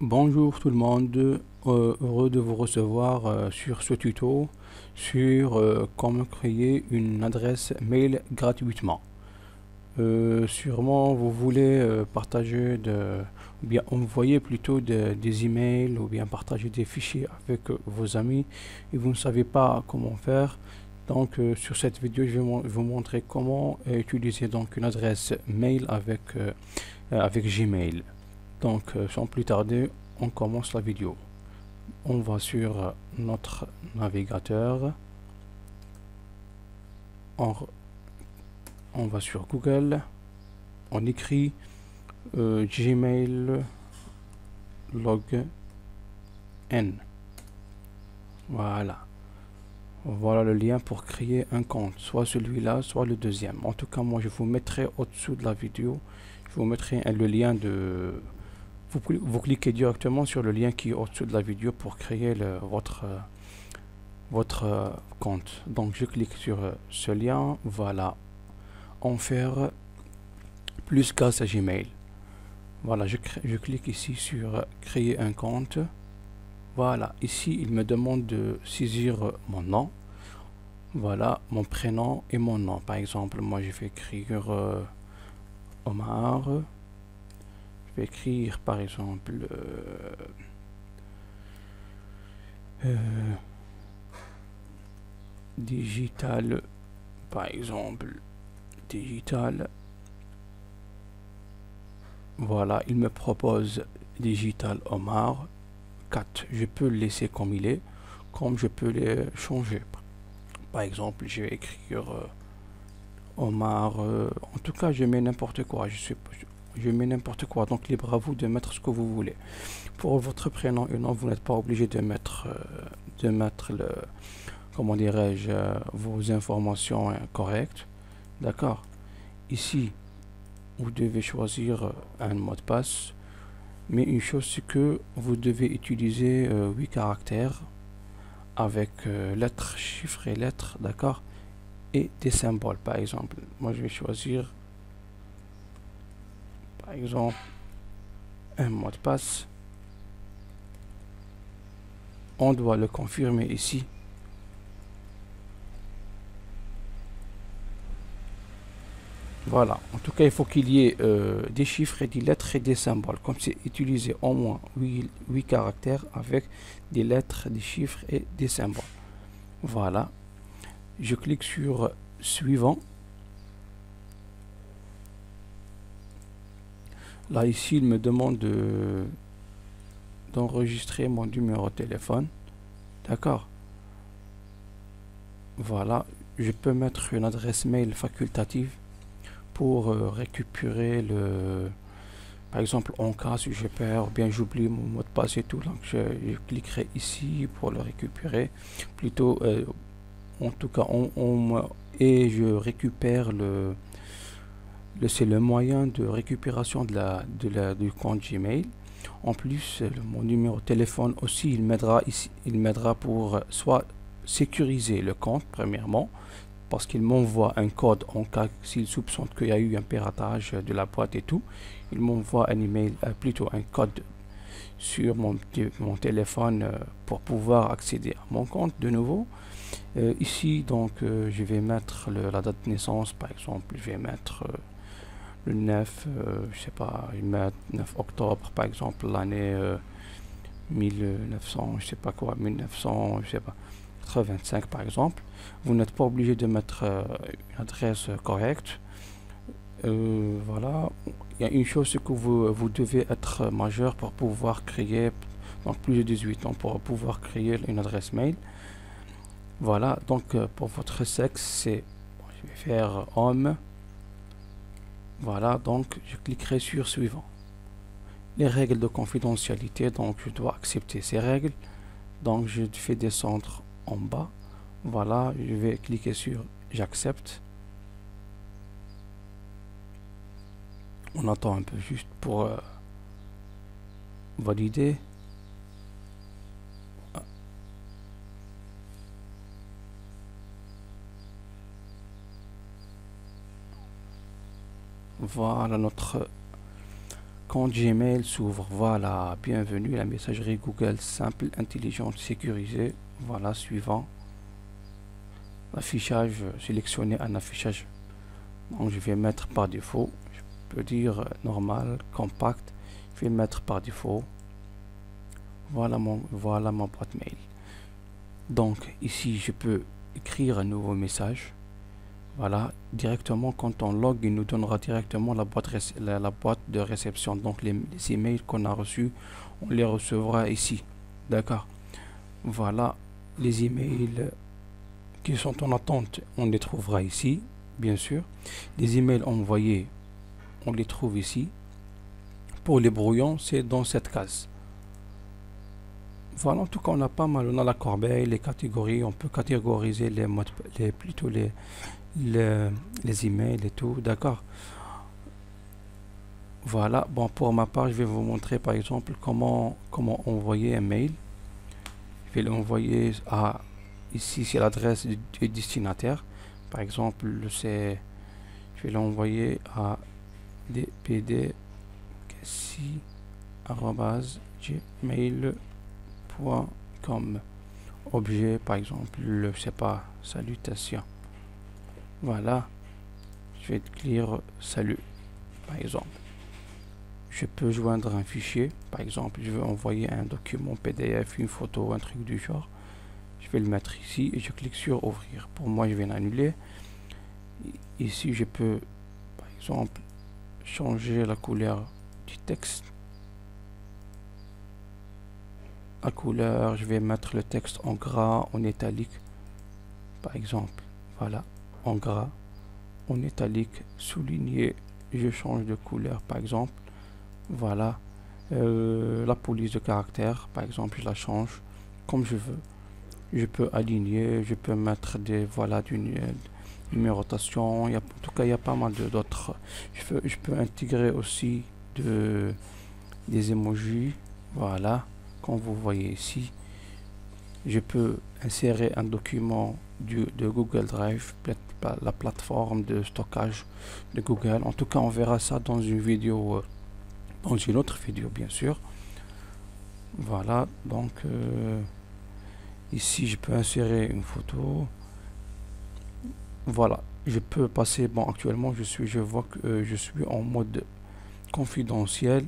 Bonjour tout le monde, heureux de vous recevoir sur ce tuto sur comment créer une adresse mail gratuitement. Sûrement vous voulez partager ou bien envoyer plutôt des emails ou bien partager des fichiers avec vos amis et vous ne savez pas comment faire. Donc sur cette vidéo je vais vous montrer comment utiliser donc une adresse mail avec Gmail. Donc sans plus tarder, on commence la vidéo. On va sur notre navigateur, on, on va sur Google, on écrit Gmail login. Voilà le lien pour créer un compte, soit celui-là, soit le deuxième. En tout cas, moi je vous mettrai au-dessous de la vidéo, je vous mettrai le lien de... Vous cliquez directement sur le lien qui est au-dessus de la vidéo pour créer votre compte. Donc je clique sur ce lien, voilà, en faire plus grâce à Gmail. Voilà, je clique ici sur créer un compte. Voilà, ici il me demande de saisir mon nom. Voilà, mon prénom et mon nom. Par exemple, moi je vais écrire Omar. Je vais écrire par exemple digital, par exemple digital. Voilà, il me propose digital Omar 4. Je peux le laisser comme il est, comme je peux le changer. Par exemple, je vais écrire Omar. En tout cas, je mets n'importe quoi. Je mets n'importe quoi. Donc, libre à vous de mettre ce que vous voulez. Pour votre prénom et nom, vous n'êtes pas obligé de mettre le, comment dirais-je, vos informations correctes. D'accord. Ici, vous devez choisir un mot de passe. Mais une chose, c'est que vous devez utiliser 8 caractères avec lettres, chiffres et lettres, d'accord, et des symboles. Par exemple, moi je vais choisir, par exemple, un mot de passe. On doit le confirmer ici. Voilà, en tout cas, il faut qu'il y ait des chiffres et des lettres et des symboles. Comme c'est utilisé au moins 8 caractères avec des lettres, des chiffres et des symboles. Voilà, je clique sur suivant. Là, ici, il me demande d'enregistrer mon numéro de téléphone. D'accord. Voilà, je peux mettre une adresse mail facultative pour récupérer par exemple, en cas si je perds ou bien j'oublie mon mot de passe et tout, donc je cliquerai ici pour le récupérer. Plutôt, en tout cas, et je récupère c'est le moyen de récupération du compte Gmail. En plus, mon numéro de téléphone aussi, il m'aidera pour soit sécuriser le compte, premièrement, parce qu'il m'envoie un code en cas s'il soupçonne qu'il y a eu un piratage de la boîte et tout. Il m'envoie un email, plutôt un code sur mon téléphone pour pouvoir accéder à mon compte de nouveau. Ici, donc, je vais mettre la date de naissance, par exemple, je vais mettre le 9, je sais pas, je vais mettre 9 octobre, par exemple, l'année 1900, je sais pas quoi, 1900, je sais pas, 85 par exemple. Vous n'êtes pas obligé de mettre une adresse correcte. Voilà, il y a une chose, c'est que vous devez être majeur pour pouvoir créer, donc plus de 18 ans pour pouvoir créer une adresse mail. Voilà, donc pour votre sexe, c'est, je vais faire homme. Voilà, donc je cliquerai sur suivant. Les règles de confidentialité, donc je dois accepter ces règles. Donc je fais descendre en bas. Voilà, je vais cliquer sur j'accepte. On attend un peu juste pour valider. Voilà notre compte Gmail s'ouvre. Voilà, bienvenue, la messagerie Google simple, intelligente, sécurisée. Voilà, suivant. Affichage, sélectionner un affichage. Donc je vais mettre par défaut. Je peux dire normal, compact. Je vais mettre par défaut. Voilà ma boîte mail. Donc ici je peux écrire un nouveau message. Voilà, directement quand on log, il nous donnera directement la boîte de réception. Donc les emails qu'on a reçus, on les recevra ici. D'accord. Voilà, les emails qui sont en attente, on les trouvera ici, bien sûr. Les emails envoyés, on les trouve ici. Pour les brouillons, c'est dans cette case. Voilà, en tout cas, on a pas mal. On a la corbeille, les catégories. On peut catégoriser les modes, plutôt les emails et tout. D'accord. Voilà. Bon, pour ma part, je vais vous montrer par exemple comment envoyer un mail. Je vais l'envoyer à ici, c'est l'adresse du destinataire. Par exemple, je vais l'envoyer à dpdcassi@gmail.com. Objet, par exemple, je sais pas, salutation. Voilà, je vais écrire salut, par exemple. Je peux joindre un fichier, par exemple, je veux envoyer un document PDF, une photo, un truc du genre. Je vais le mettre ici et je clique sur ouvrir. Pour moi, je vais l'annuler. Ici, je peux, par exemple, changer la couleur du texte. La couleur, je vais mettre le texte en gras, en italique, par exemple. Voilà, en gras, en italique, souligné. Je change de couleur, par exemple. Voilà, la police de caractère, par exemple, je la change comme je veux. Je peux aligner, je peux mettre des d'une numérotation. En tout cas, il y a pas mal d'autres. Je peux intégrer aussi des emojis. Voilà, comme vous voyez ici. Je peux insérer un document de Google Drive, la plateforme de stockage de Google. En tout cas, on verra ça dans une vidéo, dans une autre vidéo, bien sûr. Voilà, donc ici je peux insérer une photo. Voilà, je peux passer. Bon, actuellement je vois que je suis en mode confidentiel.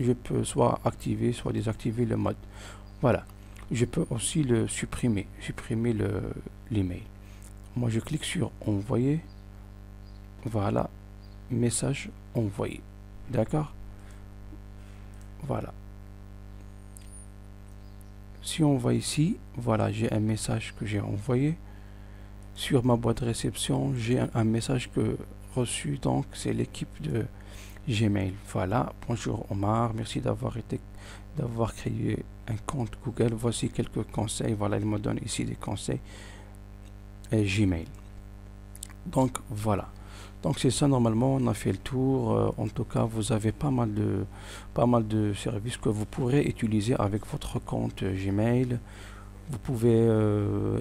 Je peux soit activer, soit désactiver le mode. Voilà, je peux aussi le supprimer l'email. Moi je clique sur envoyer. Voilà, message envoyé. D'accord. Voilà. Si on va ici, voilà, j'ai un message que j'ai envoyé. Sur ma boîte de réception, j'ai un message que reçu, donc c'est l'équipe de Gmail. Voilà, bonjour Omar, merci d'avoir créé un compte Google. Voici quelques conseils. Voilà, il me donne ici des conseils Gmail. Donc voilà. Donc c'est ça, normalement on a fait le tour. En tout cas, vous avez pas mal de services que vous pourrez utiliser avec votre compte Gmail. Vous pouvez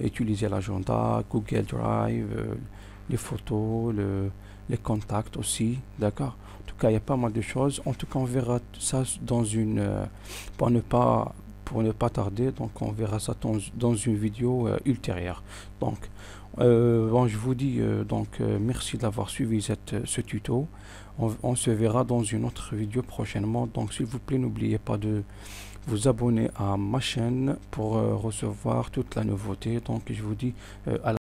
utiliser l'agenda, Google Drive, les photos, les contacts aussi, d'accord. En tout cas, il y a pas mal de choses. En tout cas, on verra ça dans pour ne pas tarder. Donc, on verra ça dans une vidéo ultérieure. Donc, bon, je vous dis merci d'avoir suivi ce tuto. On se verra dans une autre vidéo prochainement. Donc, s'il vous plaît, n'oubliez pas de vous abonner à ma chaîne pour recevoir toute la nouveauté. Donc, je vous dis à la